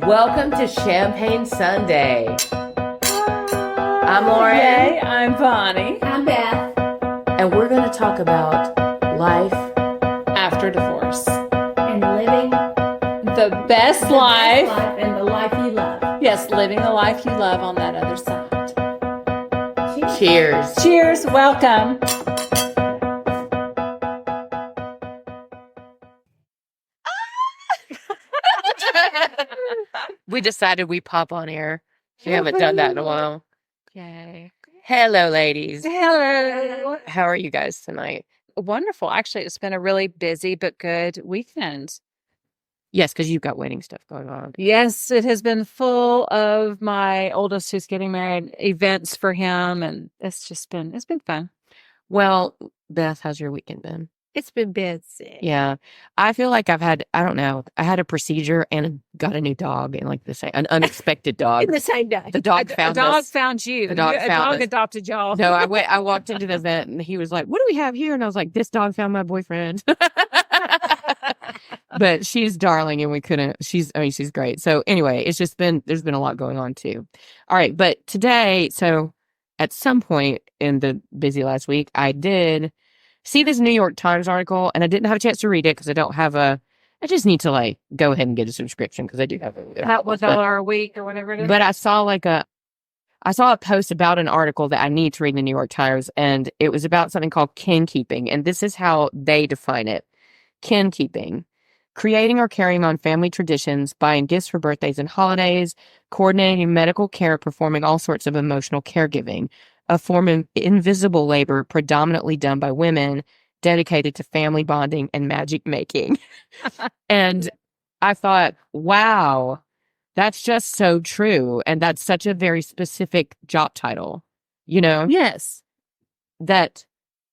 Welcome to Champagne Sunday. I'm Lauren. Hey, I'm Bonnie. I'm Beth. And we're going to talk about life After divorce. And living The best life. and the life you love. Yes, living the life you love on that other side. Cheers. Cheers. Welcome. We decided we pop on air. We haven't done that in a while. Yay. Hello, ladies. Hello. How are you guys tonight? Wonderful. Actually, it's been a really busy but good weekend. Yes, because you've got wedding stuff going on. Yes, it has been full of my oldest who's getting married, events for him, and it's been fun. Well, Beth, how's your weekend been? It's been busy. Yeah. I feel like I had a procedure and got a new dog and an unexpected dog. In the same day. The dog A found dog us. found you. The dog A found dog us. adopted y'all. No, I walked into the event and he was like, "What do we have here?" And I was like, "This dog found my boyfriend." But she's darling and she's great. So anyway, there's been a lot going on too. All right. But today, so at some point in the busy last week, I did see this New York Times article and I didn't have a chance to read it because I just need to go ahead and get a subscription because I do have it. That was $1 a week or whatever it is. But I saw a post about an article that I need to read in the New York Times, and it was about something called kinkeeping, and this is how they define it. Kinkeeping: creating or carrying on family traditions, buying gifts for birthdays and holidays, coordinating medical care, performing all sorts of emotional caregiving, a form of invisible labor predominantly done by women, dedicated to family bonding and magic making. And I thought, wow, that's just so true. And that's such a very specific job title, Yes. that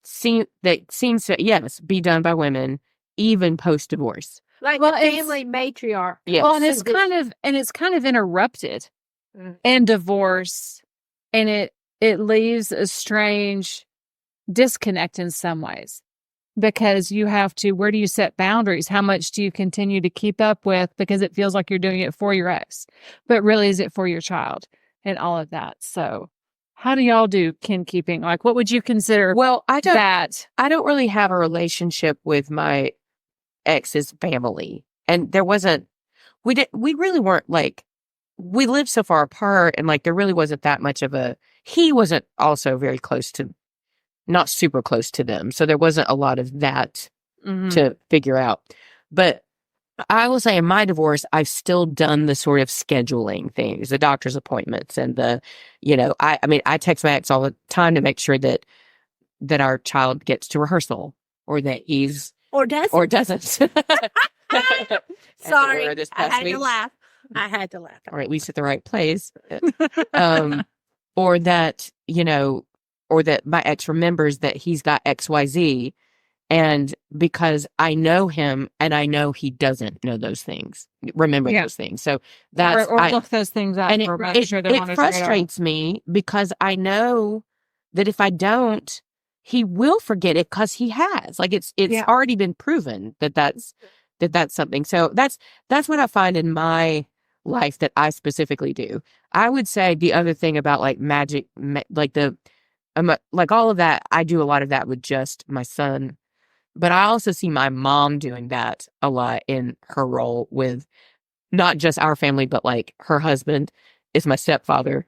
seems to, yes, be done by women, even post-divorce. Like Well, the it's- family matriarch. Yes. Well, and it's kind of interrupted in divorce, and it leaves a strange disconnect in some ways because you have to, where do you set boundaries? How much do you continue to keep up with? Because it feels like you're doing it for your ex, but really is it for your child and all of that? So how do y'all do kinkeeping? Like, what would you consider Well, I don't really have a relationship with my ex's family. And we really weren't we lived so far apart and there really wasn't that much he wasn't also very not super close to them. So there wasn't a lot of that to figure out. But I will say in my divorce, I've still done the sort of scheduling things, the doctor's appointments and I text my ex all the time to make sure that our child gets to rehearsal or that he's Or doesn't. or doesn't. Sorry. Or this I past had week. to laugh. I had to laugh. Or at least at the right place. Or that, or that my ex remembers that he's got XYZ. And because I know him and I know he doesn't know those things, remember those things. So that's, or look those things up and or make sure they're on it his radar. frustrates me because I know that if I don't, he will forget it because he has. It's already been proven that that's something. So that's what I find in my life that I specifically do. I would say the other thing about magic, all of that, I do a lot of that with just my son. But I also see my mom doing that a lot in her role with not just our family, but her husband is my stepfather.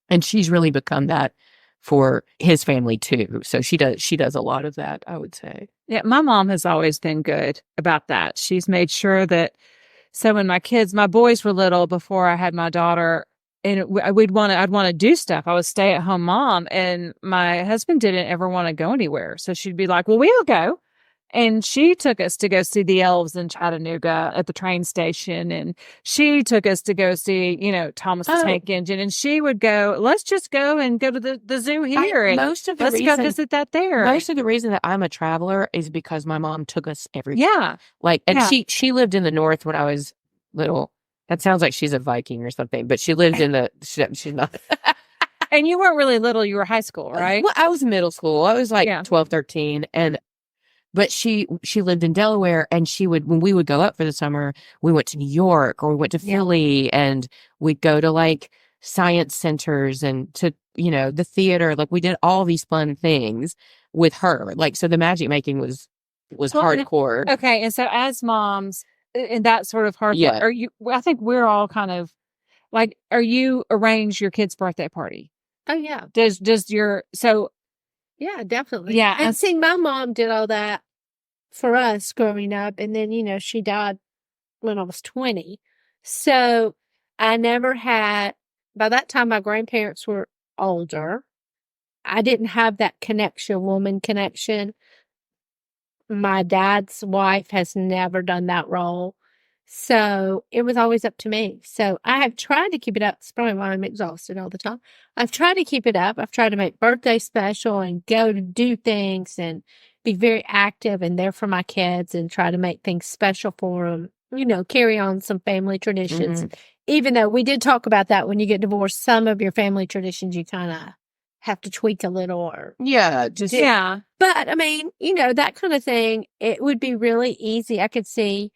And she's really become that for his family too. So she does a lot of that, I would say. Yeah, my mom has always been good about that. She's made sure that, so when my boys were little, before I had my daughter, and I'd want to do stuff. I was stay-at-home mom, and my husband didn't ever want to go anywhere. So she'd be like, "Well, we'll go." And she took us to go see the elves in Chattanooga at the train station. And she took us to go see, Thomas the Tank Engine. And she would go, let's just go and go to the zoo here. Let's go visit that there. Most of the reason that I'm a traveler is because my mom took us everywhere. Yeah. She lived in the North when I was little. That sounds like she's a Viking or something, but she lived in she's not. And you weren't really little. You were high school, right? Well, I was middle school. I was 12, 13. And but she lived in Delaware, and when we would go up for the summer, we went to New York or we went to Philly, and we'd go to like science centers and to, the theater. Like we did all these fun things with her. Like, so the magic making was hardcore. Okay. And so as moms in that sort of hard, Yeah. I think we're all kind of like, are you arrange your kid's birthday party? Oh, yeah. Yeah, definitely. Yeah. And see, my mom did all that for us growing up. And then, she died when I was 20. So I never had, by that time, my grandparents were older. I didn't have that woman connection. My dad's wife has never done that role. So it was always up to me. So I have tried to keep it up. It's probably why I'm exhausted all the time. I've tried to keep it up. I've tried to make birthday special and go to do things and be very active and there for my kids and try to make things special for them. Carry on some family traditions. Mhm. Even though we did talk about that when you get divorced, some of your family traditions you kind of have to tweak a little or Yeah, just yeah. but I mean, that kind of thing, it would be really easy. I could see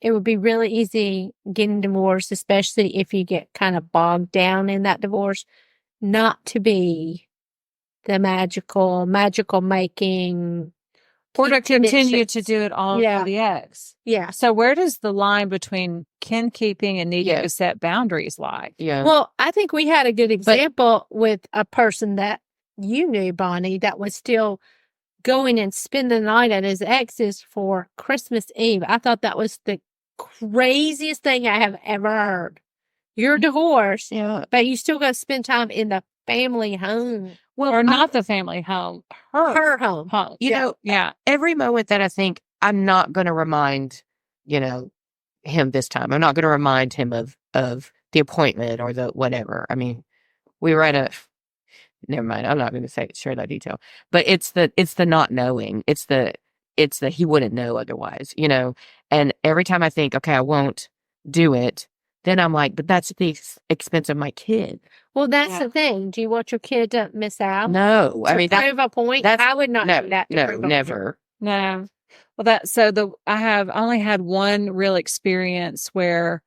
it would be really easy getting divorced, especially if you get kind of bogged down in that divorce, not to be the magical making. Or to keep continue connections. to do it all Yeah. for the ex. Yeah. So where does the line between kin keeping and needing Yeah. to set boundaries lie? yeah. Well, I think we had a good example with a person that you knew, Bonnie, that was still going and spending the night at his ex's for Christmas Eve. I thought that was the craziest thing I have ever heard. You're divorced, Yeah. but you still got to spend time in the family home. Well, Or not the family home. Her home. home. Yeah. Every moment that I think I'm not going to remind, him this time, I'm not going to remind him of the appointment or the whatever. I mean, we were never mind. I'm not going to share that detail, but it's the not knowing. It's the he wouldn't know otherwise, and every time I think, okay, I won't do it, then I'm like, but that's at the expense of my kid. Well, that's the thing. Do you want your kid to miss out? No, I mean, prove a point. I would not do that. No, never. No. Well, I only had one real experience where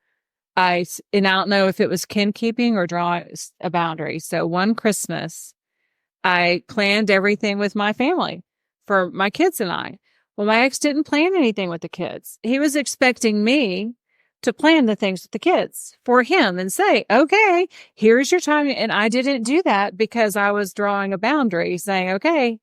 and I don't know if it was kin keeping or drawing a boundary. So one Christmas, I planned everything with my family for my kids and I. Well, my ex didn't plan anything with the kids. He was expecting me to plan the things with the kids for him and say, okay, here's your time. And I didn't do that because I was drawing a boundary saying, okay,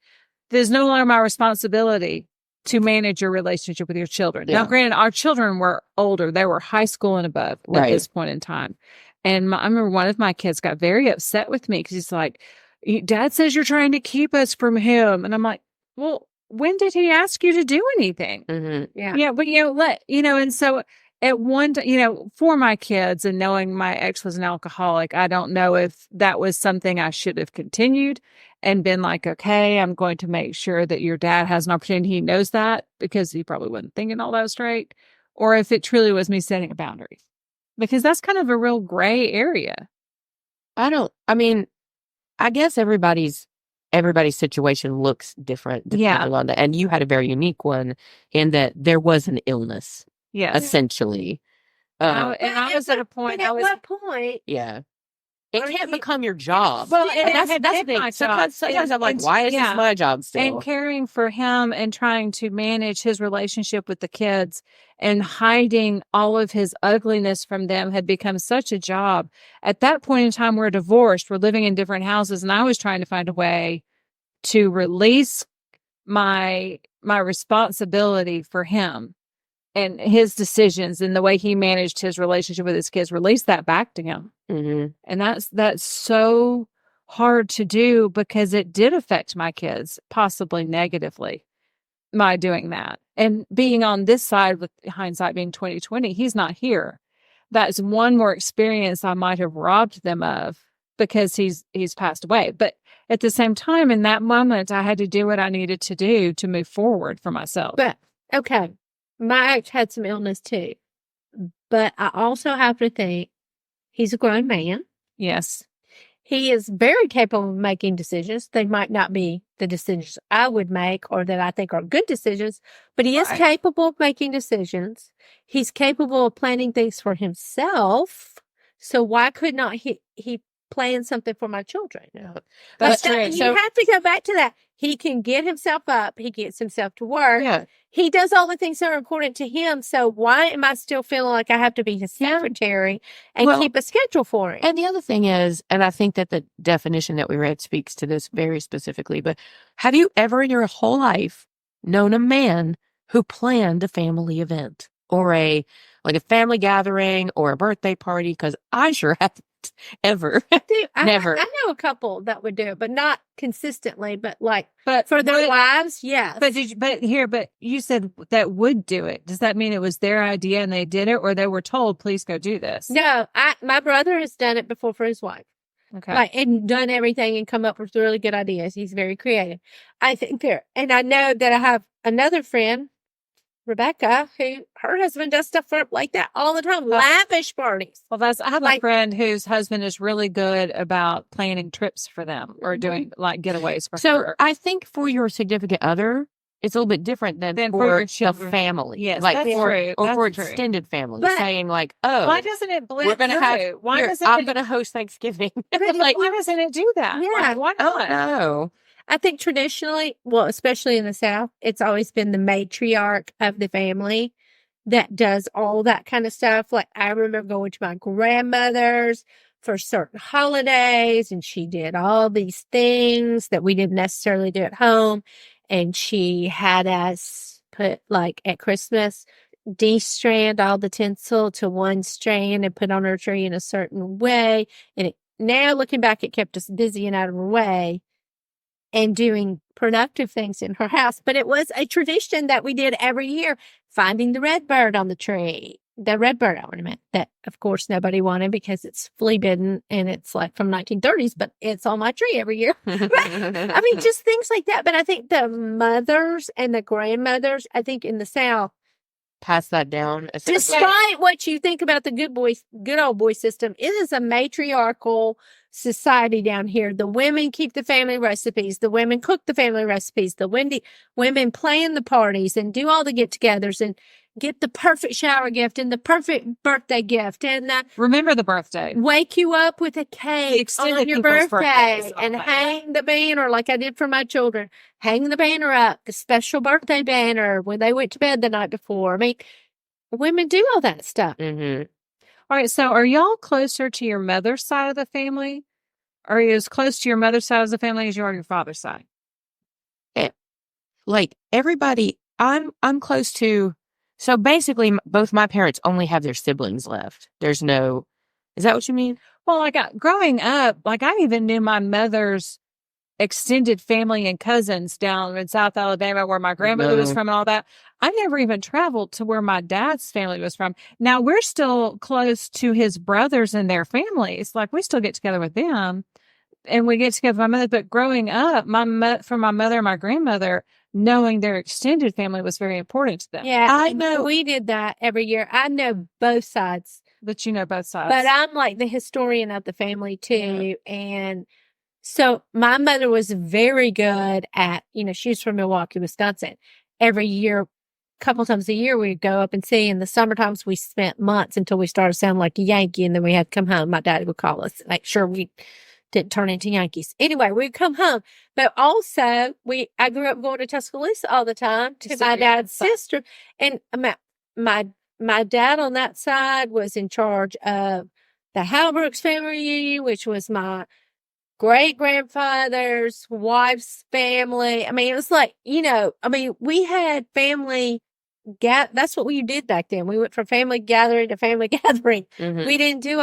there's no longer my responsibility to manage your relationship with your children. Yeah. Now, granted, our children were older. They were high school and above at this point in time. And I remember one of my kids got very upset with me because he's like, Dad says you're trying to keep us from him. And I'm like, well, when did he ask you to do anything? Mm-hmm. Yeah. Yeah, but and so at one, for my kids and knowing my ex was an alcoholic, I don't know if that was something I should have continued and been like, okay, I'm going to make sure that your dad has an opportunity. He knows that because he probably wasn't thinking all that straight, or if it truly was me setting a boundary, because that's kind of a real gray area. I mean, I guess everybody's situation looks different depending on that. And you had a very unique one in that there was an illness. Yes. Essentially. And I was at a point. At what point? Yeah. It can't become your job. Well, and that's the thing. Sometimes I'm like, why is this my job still? And caring for him and trying to manage his relationship with the kids and hiding all of his ugliness from them had become such a job. At that point in time, we're divorced. We're living in different houses. And I was trying to find a way to release my responsibility for him and his decisions and the way he managed his relationship with his kids, release that back to him. Mm-hmm. And that's so hard to do because it did affect my kids, possibly negatively, my doing that. And being on this side, with hindsight being 2020, he's not here. That's one more experience I might have robbed them of because he's passed away. But at the same time, in that moment, I had to do what I needed to do to move forward for myself. But, okay, my ex had some illness too. But I also have to think he's a grown man. Yes. He is very capable of making decisions. They might not be the decisions I would make or that I think are good decisions, but he is Right. capable of making decisions. He's capable of planning things for himself. So why could not he plan something for my children? That's But true. you have to go back to that. He can get himself up. He gets himself to work. Yeah. He does all the things that are important to him. So why am I still feeling like I have to be his Yeah. secretary and Well, keep a schedule for him? And the other thing is, and I think that the definition that we read speaks to this very specifically, but have you ever in your whole life known a man who planned a family event or a family gathering or a birthday party? Because I sure haven't ever. Never. I know a couple that would do it, but not consistently. But like But for their what- wives, yes. But you said that would do it. Does that mean it was their idea and they did it, or they were told, please go do this? No, my brother has done it before for his wife. Okay. And done everything and come up with really good ideas. He's very creative. I think and I know that I have another friend, Rebecca, who her husband does stuff like that all the time, lavish parties. Well, I have a friend whose husband is really good about planning trips for them or doing like getaways for So her. I think for your significant other, it's a little bit different than Than for for your the children. family. Yes, like that's for, true. Or That's for true. extended family, But- saying like, oh, Why doesn't it blend we're going to have, through? Why here, doesn't I'm it? going to host Thanksgiving. Like, why doesn't it do that? Yeah. Why Oh, not? no. I think traditionally, well, especially in the South, it's always been the matriarch of the family that does all that kind of stuff. Like I remember going to my grandmother's for certain holidays, and she did all these things that we didn't necessarily do at home. And she had us put, like at Christmas, de-strand all the tinsel to one strand and put on her tree in a certain way. And now looking back, it kept us busy and out of her way and doing productive things in her house. But it was a tradition that we did every year, finding the red bird on the tree, the red bird ornament that, of course, nobody wanted because it's flea bitten and it's like from 1930s, but it's on my tree every year. I mean, just things like that. But I think the mothers and the grandmothers, I think in the South, Pass that down. despite what you think about the good old boy system, it is a matriarchal society down here. The women keep the family recipes. The women cook the family recipes. The women plan the parties and do all the get-togethers and get the perfect shower gift and the perfect birthday gift and Remember the birthday. wake you up with a cake extended on your people's birthday birthdays. and Oh, hang the banner like I did for my children. Hang the banner up, the special birthday banner when they went to bed the night before. I mean, women do all that stuff. Mm-hmm. All right. So are y'all closer to your mother's side of the family? Are you as close to your mother's side of the family as you are your father's side? Like everybody, I'm close to. So basically, both my parents only have their siblings left. There's no. Is that what you mean? Well, growing up, like I even knew my mother's extended family and cousins down in South Alabama where my grandmother was No. from and all that. I never even traveled to where my dad's family was from. Now we're still close to his brothers and their families. Like we still get together with them and we get together with my mother. But growing up, for my mother and my grandmother, knowing their extended family was very important to them. Yeah, I know. We did that every year. I know both sides, But you know both sides. but I'm like the historian of the family too. And so my mother was very good at, she's from Milwaukee, Wisconsin. Every year, a couple times a year, we'd go up and see. In the summer times, we spent months until we started sounding like a Yankee. And then we had to come home. My daddy would call us, make sure we didn't turn into Yankees. Anyway, we'd come home. But also, I grew up going to Tuscaloosa all the time to my dad's sister. And my dad on that side was in charge of the Halbrooks family reunion, which was my great-grandfather's wife's family. I mean, it was like, we had family that's what we did back then. We went from family gathering to family gathering. Mhm. We didn't do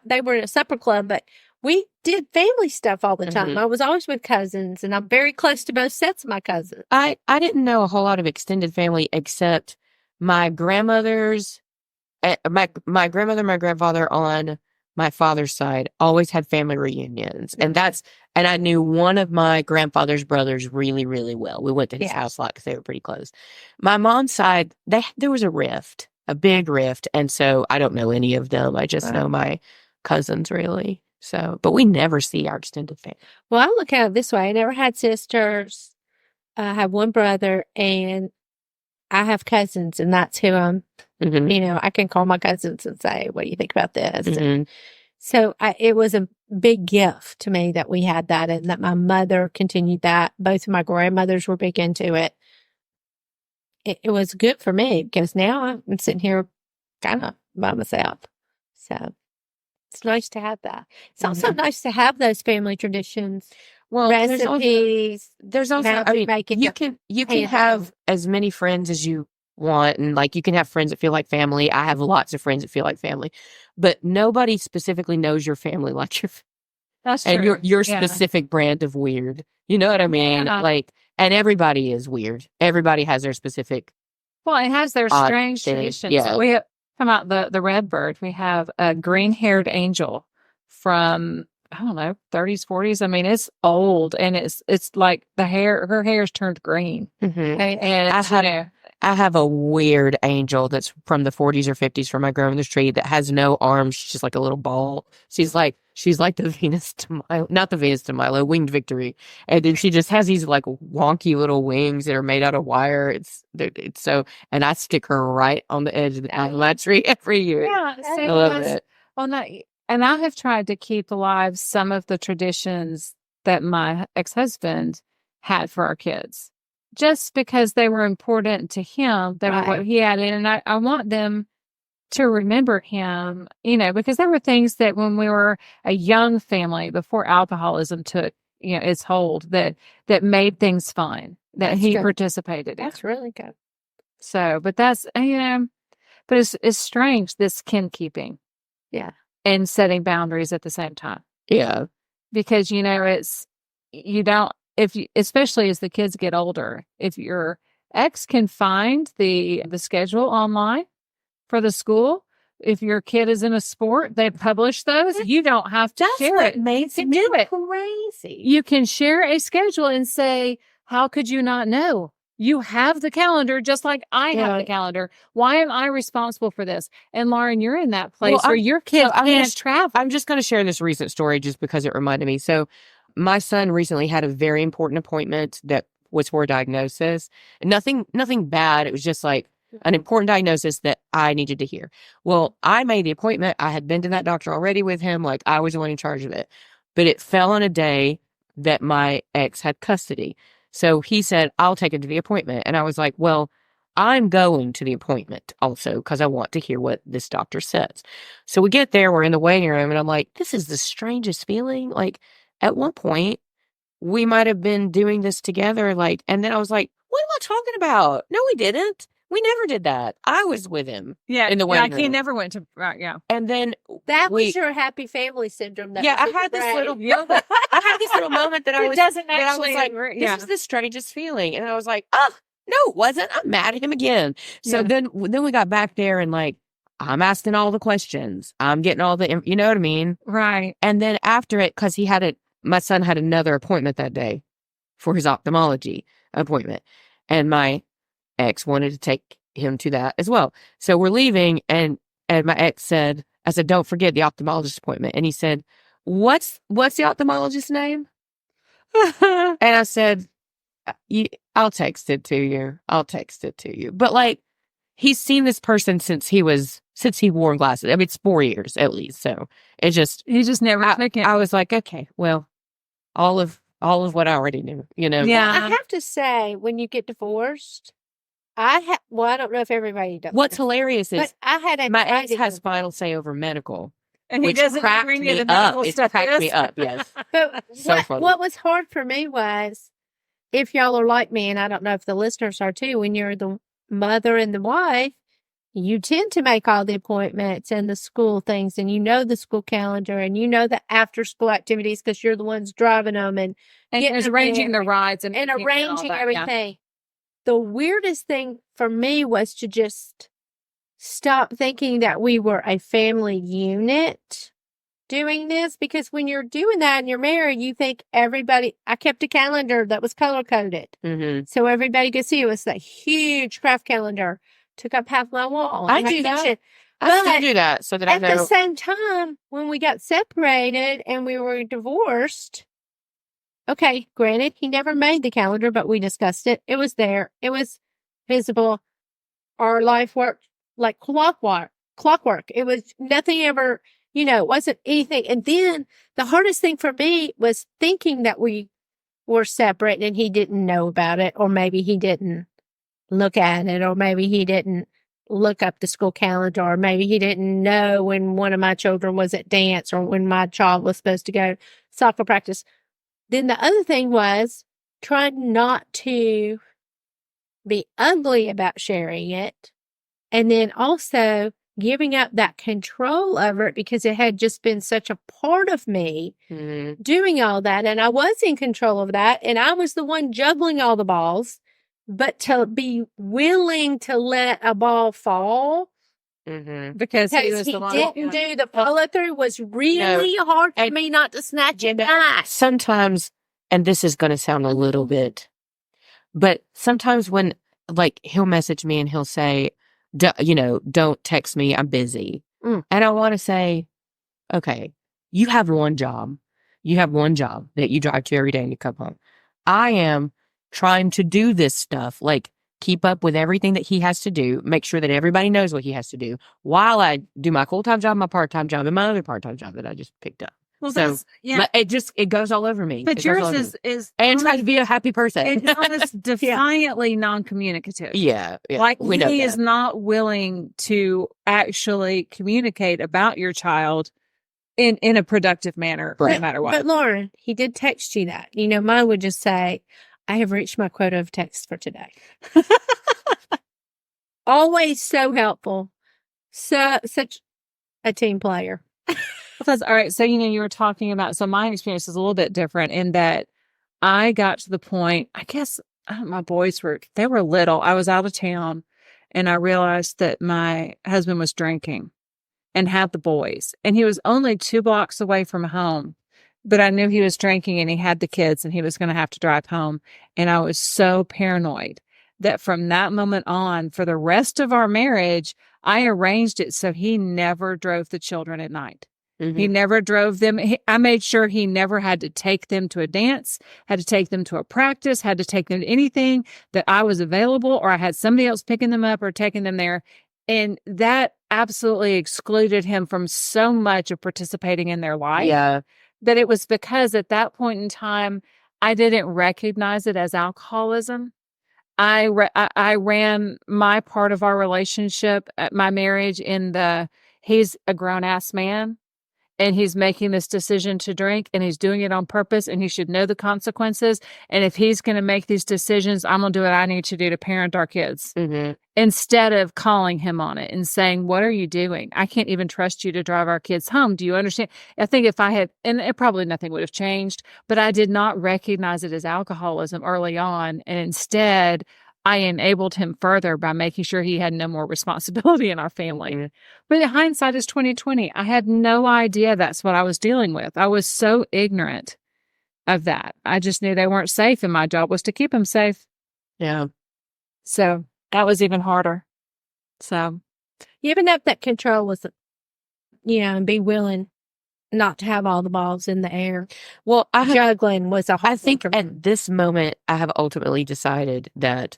they were in a supper club, but we did family stuff all the time. Mhm. I was always with cousins, and I'm very close to both sets of my cousins. I didn't know a whole lot of extended family except my grandmother's, my grandmother, my grandfather on my father's side always had family reunions, and I knew one of my grandfather's brothers really, really well. We went to his house a lot because they were pretty close. My mom's side, there was a big rift, and so I don't know any of them. I just know my cousins really. So, but we never see our extended family. Well, I look at it this way. I never had sisters. I have one brother, and I have cousins, and that's who I can call my cousins and say, what do you think about this? And so it was a big gift to me that we had that and that my mother continued that. Both of my grandmothers were big into it. It was good for me because now I'm sitting here kind of by myself. So it's nice to have that. It's also nice to have those family traditions. Well, recipes. There's also I mean, you can have as many friends as you want, and like you can have friends that feel like family. I have lots of friends that feel like family, but nobody specifically knows your family like your That's and true. your specific brand of weird. You know what I mean? Yeah. Like, and everybody is weird. Everybody has their specific. Well, it has their odd strange thing. traditions. Yeah. We have, come out the red bird. We have a green-haired angel from, I don't know, 30s, 40s. I mean, it's old, and it's like her hair's turned green. And I have a weird angel that's from the 40s or 50s from my grandmother's tree that has no arms. She's just like a little ball. She's like the Venus de Milo, not the Venus de Milo, Winged Victory. And then she just has these like wonky little wings that are made out of wire. It's so, and I stick her right on the edge of my tree every year. Yeah, I love it. Well, no, and I have tried to keep alive some of the traditions that my ex-husband had for our kids, just because they were important to him. They were what he added, and I want them to remember him, because there were things that when we were a young family before alcoholism took, its hold that made things fun that he participated in. That's really good. So, but that's, but it's strange, this kin keeping. Yeah. And setting boundaries at the same time. Yeah. Because, especially as the kids get older, if your ex can find the schedule online for the school, if your kid is in a sport, they publish those. You don't have to share it. Makes it do it crazy. You can share a schedule and say, how could you not know? You have the calendar just like I have the calendar. Why am I responsible for this? And Lauren, you're in that place where your kids can't travel. I'm just going to share this recent story just because it reminded me. So my son recently had a very important appointment that was for a diagnosis. Nothing bad. It was just like an important diagnosis that I needed to hear. Well, I made the appointment. I had been to that doctor already with him. Like I was the one in charge of it. But it fell on a day that my ex had custody. So he said, I'll take him to the appointment. And I was like, well, I'm going to the appointment also because I want to hear what this doctor says. So we get there, we're in the waiting room, and I'm like, this is the strangest feeling. Like at one point, we might have been doing this together. Like, and then I was like, what am I talking about? No, we didn't. We never did that. I was with him. Yeah. In the waiting room. He never went to, yeah. And then that was your happy family syndrome. I had this little moment. I had this little moment that I was like, this is the strangest feeling. And I was like, oh, no, it wasn't. I'm mad at him again. So then we got back there and like, I'm asking all the questions. I'm getting all the, you know what I mean? Right. And then after it, because my son had another appointment that day for his ophthalmology appointment. And my ex wanted to take him to that as well. So we're leaving and my ex said, I said, don't forget the ophthalmologist appointment. And he said, what's the ophthalmologist's name? And I said, I'll text it to you. But like, he's seen this person since he wore glasses. I mean, it's 4 years at least. So he just never I was like, okay, well, all of what I already knew, Yeah. I have to say, when you get divorced, I don't know if everybody does. What's hilarious is I had my ex has final say over medical. And he doesn't bring you the medical stuff. It cracked me up, yes. But funny. What was hard for me was, if y'all are like me, and I don't know if the listeners are too, when you're the mother and the wife, you tend to make all the appointments and the school things, and you know the school calendar, and you know the after school activities because you're the ones driving them and arranging the rides and arranging everything. Yeah. The weirdest thing for me was to just stop thinking that we were a family unit doing this, because when you're doing that and you're married, you think everybody. I kept a calendar that was color coded, so everybody could see. It was that huge craft calendar, took up half my wall. I do that. I still But do that so that I at the know. same time, when we got separated and we were divorced, okay, granted, he never made the calendar, but we discussed it. It was there. It was visible. Our life worked like clockwork. It was nothing ever, it wasn't anything. And then the hardest thing for me was thinking that we were separate and he didn't know about it, or maybe he didn't look at it, or maybe he didn't look up the school calendar, or maybe he didn't know when one of my children was at dance or when my child was supposed to go soccer practice. Then the other thing was trying not to be ugly about sharing it. And then also giving up that control over it because it had just been such a part of me doing all that. And I was in control of that. And I was the one juggling all the balls. But to be willing to let a ball fall because he was he the one. didn't do the follow through was really hard for me not to snatch it back. Sometimes, and this is going to sound a little bit, but sometimes when, like, he'll message me and he'll say, don't text me, I'm busy. And I want to say, okay, you have one job. You have one job that you drive to every day and you come home. I am trying to do this stuff, like keep up with everything that he has to do, make sure that everybody knows what he has to do while I do my full-time job, my part-time job, and my other part-time job that I just picked up. Well, so it goes all over me. But yours is and try to be a happy person. It's almost defiantly non-communicative. Yeah. Like we know he is not willing to actually communicate about your child in a productive manner, no matter what. But Lauren, he did text you that. Mine would just say, I have reached my quota of texts for today. Always so helpful. Such a team player. Because, all right, so, you were talking about, so my experience is a little bit different in that I got to the point, I guess my boys they were little. I was out of town and I realized that my husband was drinking and had the boys. And he was only 2 blocks away from home. But I knew he was drinking and he had the kids and he was going to have to drive home. And I was so paranoid that from that moment on, for the rest of our marriage, I arranged it so he never drove the children at night. He never drove them. I made sure he never had to take them to a dance, had to take them to a practice, had to take them to anything, that I was available or I had somebody else picking them up or taking them there. And that absolutely excluded him from so much of participating in their life. Yeah. That it was because at that point in time, I didn't recognize it as alcoholism. I ran my part of our relationship, my marriage, he's a grown-ass man. And he's making this decision to drink and he's doing it on purpose and he should know the consequences. And if he's going to make these decisions, I'm going to do what I need to do to parent our kids instead of calling him on it and saying, what are you doing? I can't even trust you to drive our kids home. Do you understand? I think if I had, and probably nothing would have changed, but I did not recognize it as alcoholism early on. And instead, I enabled him further by making sure he had no more responsibility in our family. But hindsight is 2020. I had no idea that's what I was dealing with. I was so ignorant of that. I just knew they weren't safe, and my job was to keep them safe. Yeah. So that was even harder. So Giving up that control was, and be willing not to have all the balls in the air. Well, juggling was a hard I think at this moment, I have ultimately decided that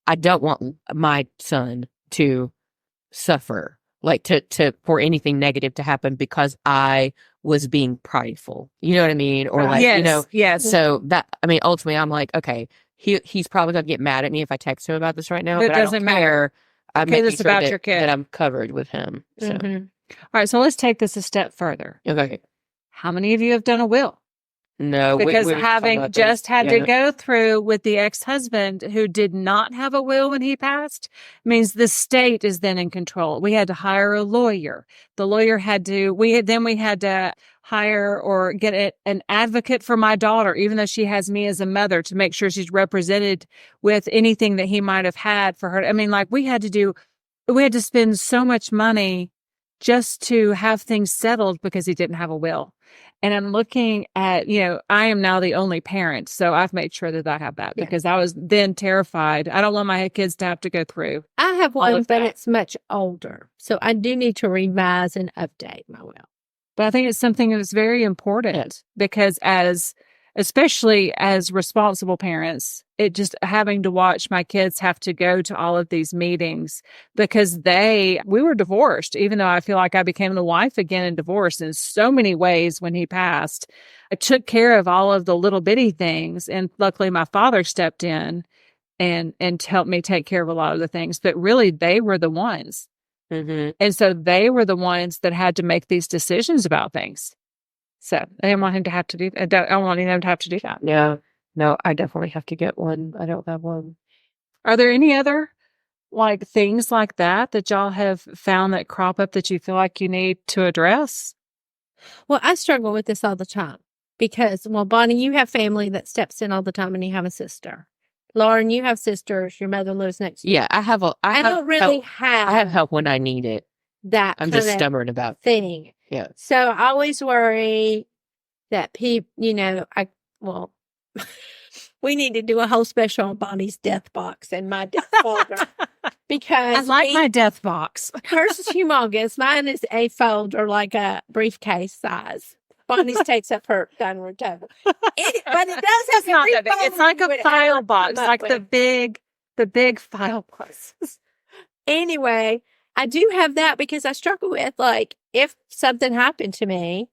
I don't want my son to suffer, like to for anything negative to happen because I was being prideful. You know what I mean? Or like, yes. So that, ultimately I'm like, okay, he's probably going to get mad at me if I text him about this right now, But but it doesn't matter. I'm Okay, this making about sure your kid. that I'm covered with him. So. All right, so let's take this a step further. Okay. How many of you have done a will? No, because having just had to go through with the ex-husband who did not have a will when he passed means the state is then in control. We had to hire a lawyer. The lawyer had to, we had to hire or get an advocate for my daughter, even though she has me as a mother, to make sure she's represented with anything that he might have had for her. We had to spend so much money just to have things settled because he didn't have a will. And I'm looking at, I am now the only parent. So I've made sure that I have that because I was then terrified. I don't want my kids to have to go through. I have all one, of but that. it's much older. So I do need to revise and update my will. But I think it's something that's very important because especially as responsible parents, it just having to watch my kids have to go to all of these meetings because we were divorced, even though I feel like I became the wife again in divorce in so many ways when he passed. I took care of all of the little bitty things. And luckily my father stepped in and helped me take care of a lot of the things, but really they were the ones. Mm-hmm. And so they were the ones that had to make these decisions about things. So I didn't want him to have to do that. I don't want them to have to do that. Yeah. No, I definitely have to get one. I don't have one. Are there any other things like that y'all have found that crop up that you feel like you need to address? Well, I struggle with this all the time because, Bonnie, you have family that steps in all the time and you have a sister. Lauren, you have sisters. Your mother lives next to you. Yeah, I don't really have. I have help when I need it. That I'm just stubborn about thing. Yeah. So I always worry that people, we need to do a whole special on Bonnie's death box and my death folder because I like my death box. hers is humongous. Mine is a folder like a briefcase size. Bonnie's takes up her dining room table. But it does have not that big. It's like a file box, like the big file boxes. Anyway, I do have that because I struggle with if something happened to me,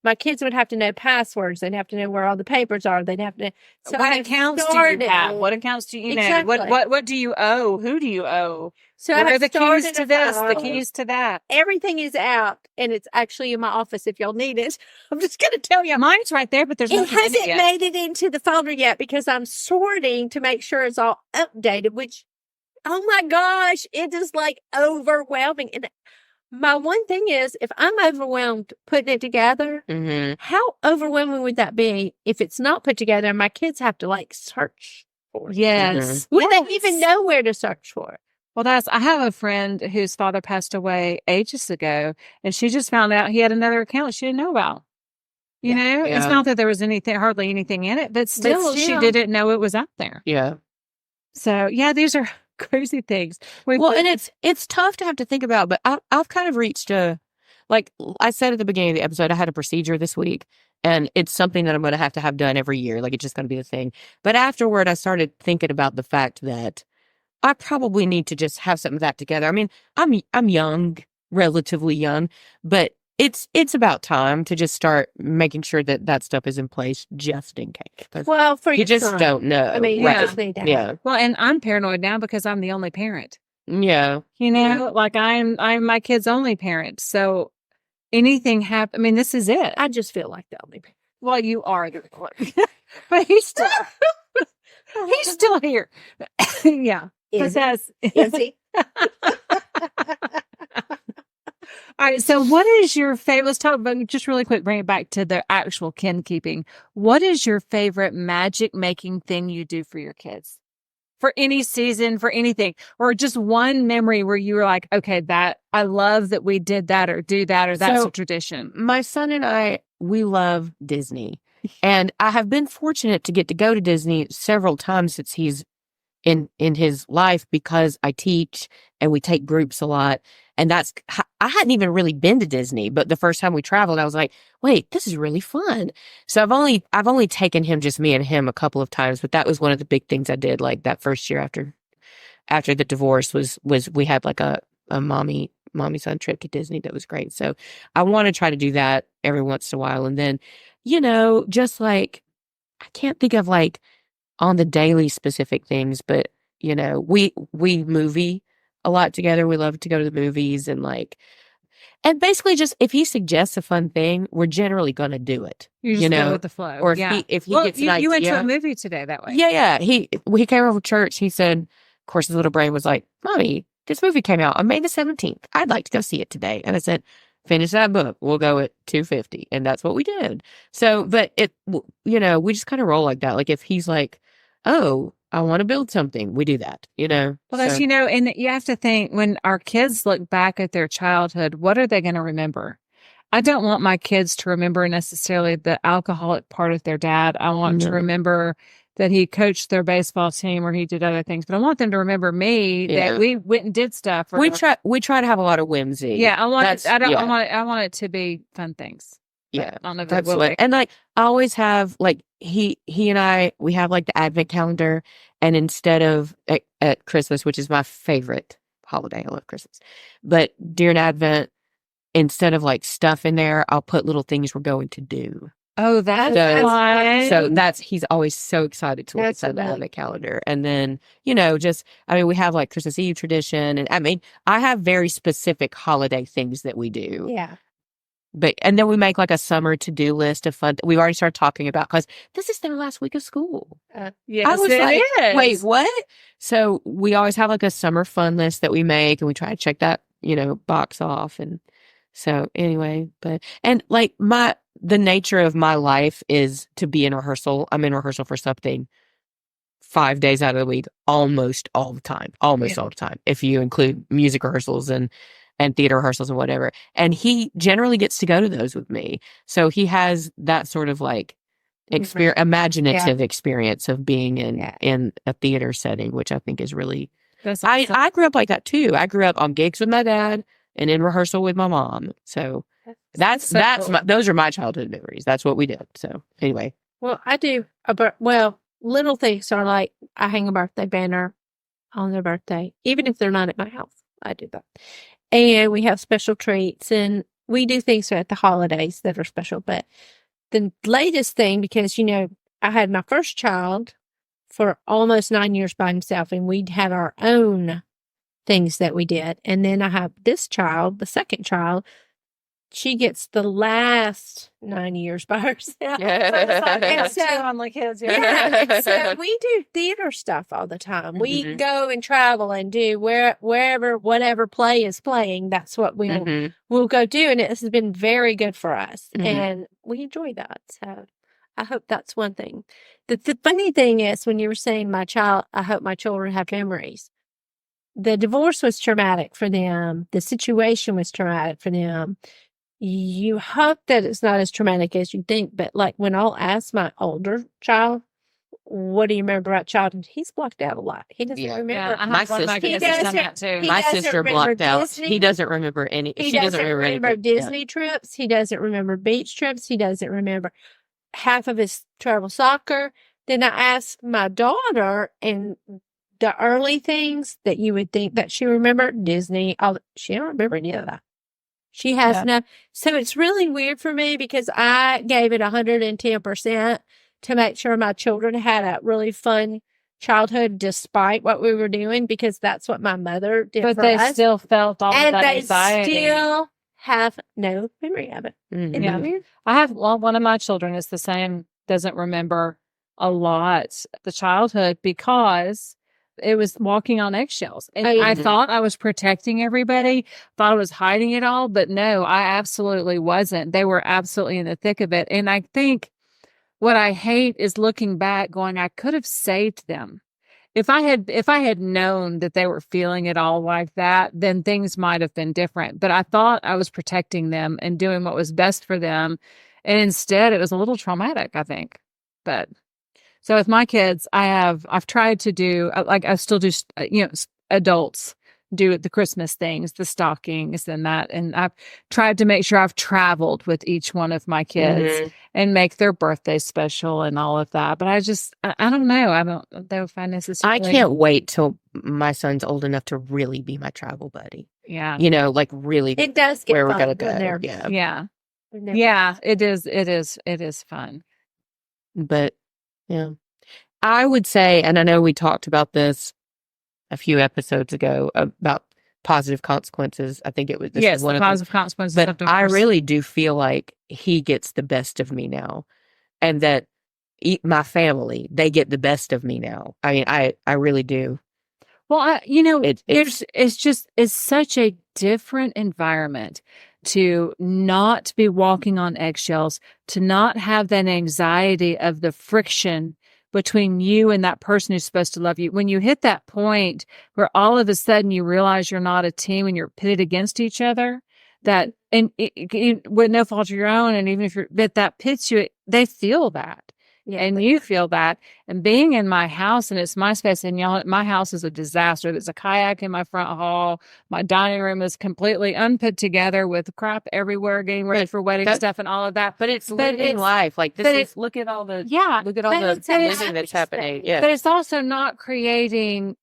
my kids would have to know passwords. They'd have to know where all the papers are. They'd have to know. So what accounts do you have? What accounts do you know? Exactly. What do you owe? Who do you owe? So what I are the keys to this? The keys to that? Everything is out, and it's actually in my office if y'all need it. I'm just going to tell you. Mine's right there, but there's nothing in it yet. It hasn't made it into the folder yet because I'm sorting to make sure it's all updated, which, oh my gosh, it is overwhelming. And my one thing is, if I'm overwhelmed putting it together, how overwhelming would that be if it's not put together and my kids have to search for it? Yes. Would they even know where to search for it? Well, I have a friend whose father passed away ages ago, and she just found out he had another account she didn't know about. It's not that there was hardly anything in it, but still, she didn't know it was out there. Yeah. So, these are crazy things. And it's tough to have to think about, but I've kind of reached like I said at the beginning of the episode, I had a procedure this week, and it's something that I'm going to have done every year. Like, it's just going to be the thing. But afterward, I started thinking about the fact that I probably need to just have some of that together. I mean, I'm young, relatively young, but it's about time to just start making sure that stuff is in place just in case. Well, for you just don't know. I mean, you just need to have. Yeah. Well, and I'm paranoid now because I'm the only parent. Yeah. I'm my kid's only parent. So anything happen. I mean, this is it. I just feel like the only parent. Well, you are the only, but he's still here. Yeah. Is he? All right. So what is your favorite? Let's talk about just really quick, bring it back to the actual kin keeping. What is your favorite magic making thing you do for your kids? For any season, for anything, or just one memory where you were like, okay, I love that we did that or do that, or that's a tradition. My son and I, we love Disney. And I have been fortunate to get to go to Disney several times since he's in his life because I teach and we take groups a lot. And I hadn't even really been to Disney, but the first time we traveled, I was like, wait, this is really fun. So I've only taken him, just me and him, a couple of times, but that was one of the big things I did like that first year after the divorce was we had like a mommy son trip to Disney that was great. So I want to try to do that every once in a while. And then, just I can't think of on the daily specific things, but we movie a lot together. We love to go to the movies and basically just if he suggests a fun thing, we're generally going to do it. You just go with the flow. Or if he gets an idea. You went to a movie today that way. Yeah. He came over to church. He said, of course, his little brain was like, Mommy, this movie came out on May the 17th. I'd like to go see it today. And I said, finish that book. We'll go at 2:50. And that's what we did. So, but we just kind of roll like that. Like if he's like, oh, I want to build something, we do that, Well, that's, and you have to think when our kids look back at their childhood, what are they going to remember? I don't want my kids to remember necessarily the alcoholic part of their dad. I want to No. remember that he coached their baseball team or he did other things, but I want them to remember me Yeah. that we went and did stuff. We try to have a lot of whimsy. Yeah, I want That's- it, I don't yeah. I want it to be fun things. But Yeah, I don't know if it that's will what, be. and like I always have like he and I we have like the advent calendar, and instead of at Christmas, which is my favorite holiday, I love Christmas, but during Advent, instead of like stuff in there, I'll put little things we're going to do. Oh, that's So- fun. So he's always so excited to look That's inside the really advent calendar, and then just I mean we have like Christmas Eve tradition, and I mean I have very specific holiday things that we do. Yeah. But and then we make like a summer to-do list of fun. We've already started talking about because this is their last week of school. Yes, I was it like, is. wait, what? So we always have like a summer fun list that we make, and we try to check that box off. And so anyway, and like the nature of my life is to be in rehearsal. I'm in rehearsal for something 5 days out of the week, almost all the time, all the time. If you include music rehearsals and theater rehearsals and whatever. And he generally gets to go to those with me. So he has that sort of like imaginative experience of being in a theater setting, which I think is really, That's awesome. I grew up like that too. I grew up on gigs with my dad and in rehearsal with my mom. So that's cool. those are my childhood memories. That's what we did. So anyway. Well, I do. Little things are like I hang a birthday banner on their birthday, even if they're not at my house. I do that. And we have special treats, and we do things at the holidays that are special. But the latest thing, because, I had my first child for almost 9 years by himself, and we'd had our own things that we did. And then I have this child, the second child. She gets the last 9 years by herself. Yeah. So we do theater stuff all the time. We go and travel and do wherever, whatever play is playing. That's what we'll go do. And it has been very good for us. And we enjoy that. So I hope that's one thing. The funny thing is when you were saying I hope my children have memories. The divorce was traumatic for them. The situation was traumatic for them. You hope that it's not as traumatic as you think, but like when I'll ask my older child, what do you remember about childhood? He's blocked out a lot. He doesn't remember. Yeah, My one of my sister- kids has done that too. My doesn't sister remember blocked out. Disney. He doesn't remember any. He She doesn't remember remember anything. Disney trips. He doesn't remember beach trips. He doesn't remember half of his travel soccer. Then I asked my daughter, and the early things that you would think that she remembered, Disney, she don't remember any of that. She has no. So it's really weird for me because I gave it 110% to make sure my children had a really fun childhood despite what we were doing, because that's what my mother did But for they us. still felt all of And that they anxiety. still have no memory of it. Isn't Yeah. that weird? I have one of my children is the same, doesn't remember a lot the childhood because it was walking on eggshells. And I thought I was protecting everybody, thought I was hiding it all, but no, I absolutely wasn't. They were absolutely in the thick of it. And I think what I hate is looking back going, I could have saved them. If I had known that they were feeling it all like that, then things might have been different. But I thought I was protecting them and doing what was best for them. And instead it was a little traumatic, I think. But so with my kids, I've tried to do, like I still do, adults do the Christmas things, the stockings and that. And I've tried to make sure I've traveled with each one of my kids and make their birthday special and all of that. But I don't know. I don't know if I necessarily. I can't wait till my son's old enough to really be my travel buddy. Yeah. Like really It does get where we're fun going to when go. they're- Yeah. Yeah. when they're- Yeah. It is fun. But yeah, I would say, and I know we talked about this a few episodes ago about positive consequences. I think it was Yes, one the of them. positive consequences. But of I divorce. really do feel like he gets the best of me now, and that my family, they get the best of me now. I mean, I really do. Well, it's such a different environment to not be walking on eggshells, to not have that anxiety of the friction between you and that person who's supposed to love you. When you hit that point where all of a sudden you realize you're not a team and you're pitted against each other, that and with no fault of your own, and even if but that pits you, they feel that. Yeah. And you feel that. And being in my house, and it's my space, and y'all, my house is a disaster. There's a kayak in my front hall. My dining room is completely unput together with crap everywhere, getting ready for wedding stuff and all of that. But it's living life. Like this is look at all the living that's happening. Yeah. But it's also not creating.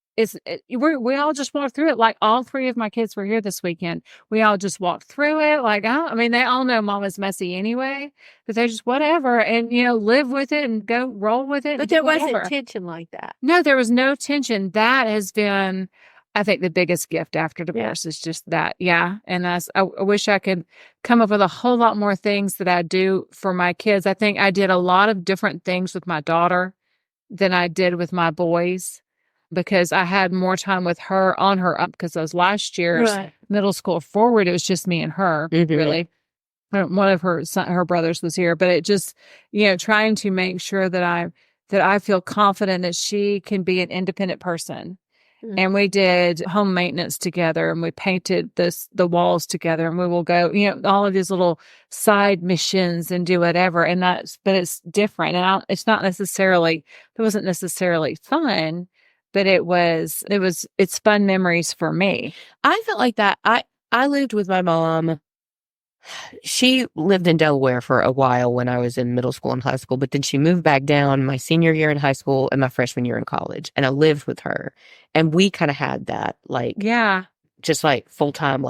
We all just walked through it. Like all three of my kids were here this weekend. We all just walked through it. Like, I mean, they all know mama's messy anyway, but they're just whatever, and live with it and go roll with it. But there wasn't tension like that. No, there was no tension. That has been, I think, the biggest gift after divorce is just that. Yeah. And I wish I could come up with a whole lot more things that I do for my kids. I think I did a lot of different things with my daughter than I did with my boys, because I had more time with her on her up, because those last years, middle school forward, it was just me and her, really. One of her brothers was here, but it just, trying to make sure that I feel confident that she can be an independent person. And we did home maintenance together, and we painted the walls together, and we will go, all of these little side missions and do whatever. And but it's different. And it wasn't necessarily fun, but it's fun memories for me. I felt like that. I lived with my mom. She lived in Delaware for a while when I was in middle school and high school, but then she moved back down my senior year in high school and my freshman year in college. And I lived with her, and we kind of had that, just like full time,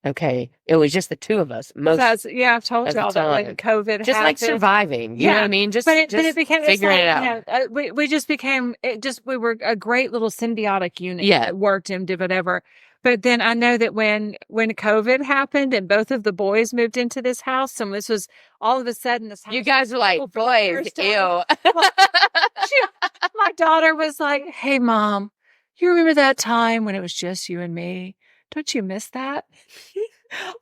okay, it was just the two of us. I've told y'all that when COVID just happened, surviving. You know what I mean? But it became figuring it out. We just became we were a great little symbiotic unit that worked and did whatever. But then I know that when COVID happened and both of the boys moved into this house, and this was all of a sudden this house. You guys were like, boys, ew. My daughter was like, "Hey, Mom, you remember that time when it was just you and me? Don't you miss that?"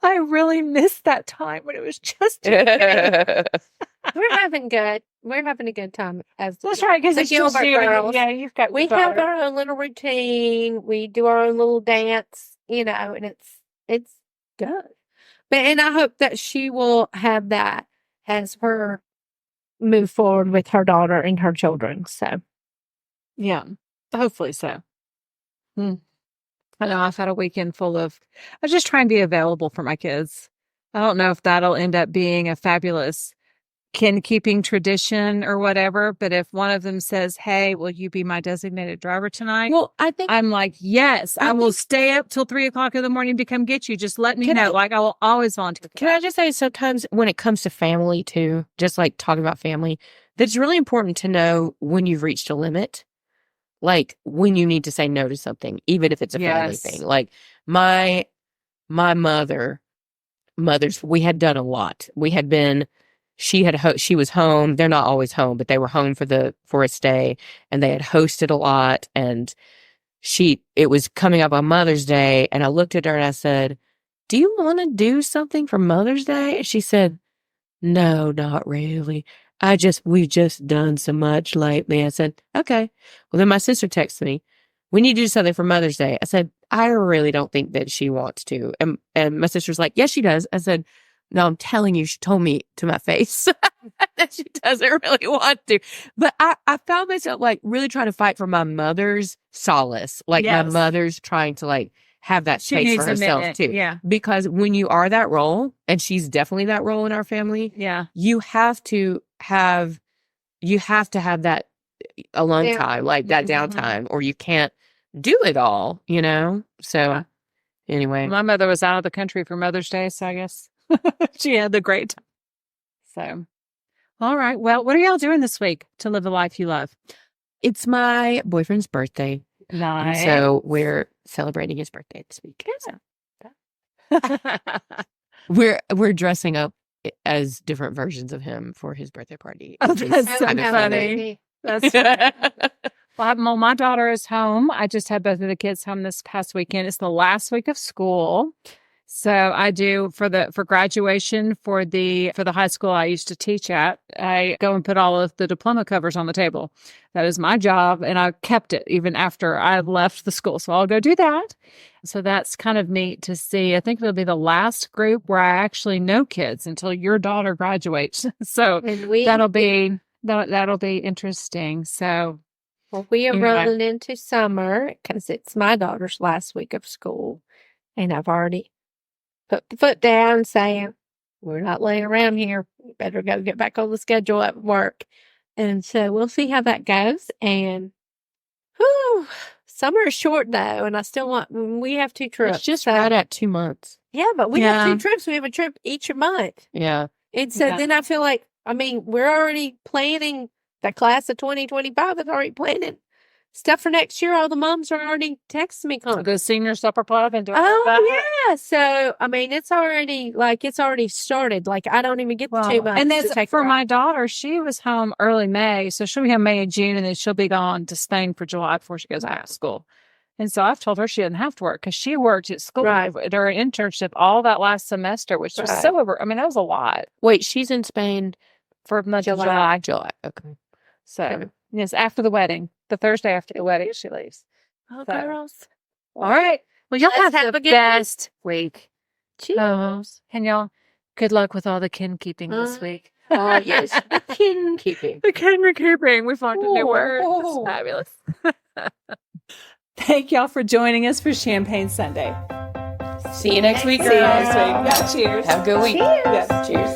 I really miss that time when it was just you and me. We're having a good time. That's right, because it's just you. Yeah, you've got. We have our own little routine. We do our own little dance, and it's good. And I hope that she will have that as her move forward with her daughter and her children. So, yeah, hopefully so. I know I've had a weekend full of. I was just trying to be available for my kids. I don't know if that'll end up being a fabulous Kinkeeping tradition or whatever, but if one of them says, "Hey, will you be my designated driver tonight?" Well, I think I'm like, "Yes, I will stay up till 3:00 in the morning to come get you. Just let me know." I will always volunteer. Can I just say, sometimes when it comes to family too, just like talking about family, that's really important to know when you've reached a limit, like when you need to say no to something, even if it's a family thing. Like my mother's, we had done a lot. We had been. She was home. They're not always home, but they were home for a stay, and they had hosted a lot. And it was coming up on Mother's Day, and I looked at her and I said, "Do you want to do something for Mother's Day?" And she said, "No, not really. We've just done so much lately." I said, "Okay." Well, then my sister texted me, "We need to do something for Mother's Day." I said, "I really don't think that she wants to." And my sister's like, "Yes, she does." I said, "No, I'm telling you, she told me to my face that she doesn't really want to." But I found myself really trying to fight for my mother's solace. My mother's trying to have that space for herself too. Yeah. Because when you are that role, and she's definitely that role in our family, you have to have that alone time, that downtime, or you can't do it all, So anyway. My mother was out of the country for Mother's Day, so I guess she had the great time. So, all right. Well, what are y'all doing this week to live the life you love? It's my boyfriend's birthday. Nice. So we're celebrating his birthday this week. So. We're dressing up as different versions of him for his birthday party. Oh, that's so funny. That's funny. Well, my daughter is home. I just had both of the kids home this past weekend. It's the last week of school. So I do for graduation for the high school I used to teach at. I go and put all of the diploma covers on the table. That is my job, and I kept it even after I left the school. So I'll go do that. So that's kind of neat to see. I think it'll be the last group where I actually know kids until your daughter graduates. So that'll be interesting. So we are rolling into summer because it's my daughter's last week of school, and I've already put the foot down saying, we're not laying around here. We better go get back on the schedule at work. And so we'll see how that goes. And summer is short though. And I still we have 2 trips. It's just right at 2 months. Yeah, but we have 2 trips. We have a trip each month. Yeah. And so then I feel like, we're already planning the class of 2025 is already planning stuff for next year. All the moms are already texting me. The senior supper club and doing yeah. So, it's already started. Like, I don't even get the 2 months. And that's for my daughter. She was home early May. So she'll be home May and June, and then she'll be gone to Spain for July before she goes back to school. And so I've told her she doesn't have to work because she worked at school during internship all that last semester, which was that was a lot. Wait, she's in Spain for much of July. Okay. So, yes, after the wedding. The Thursday after the wedding, she leaves. Oh, girls. All right. Well, y'all have the best week. Cheers. And y'all, good luck with all the kinkeeping this week. Oh, yes. The kinkeeping. The kinkeeping. We found a new word. It's fabulous. Thank y'all for joining us for Champagne Sunday. See you next week, girls. See you next week. Yeah, cheers. Have a good week. Cheers. Yes, cheers.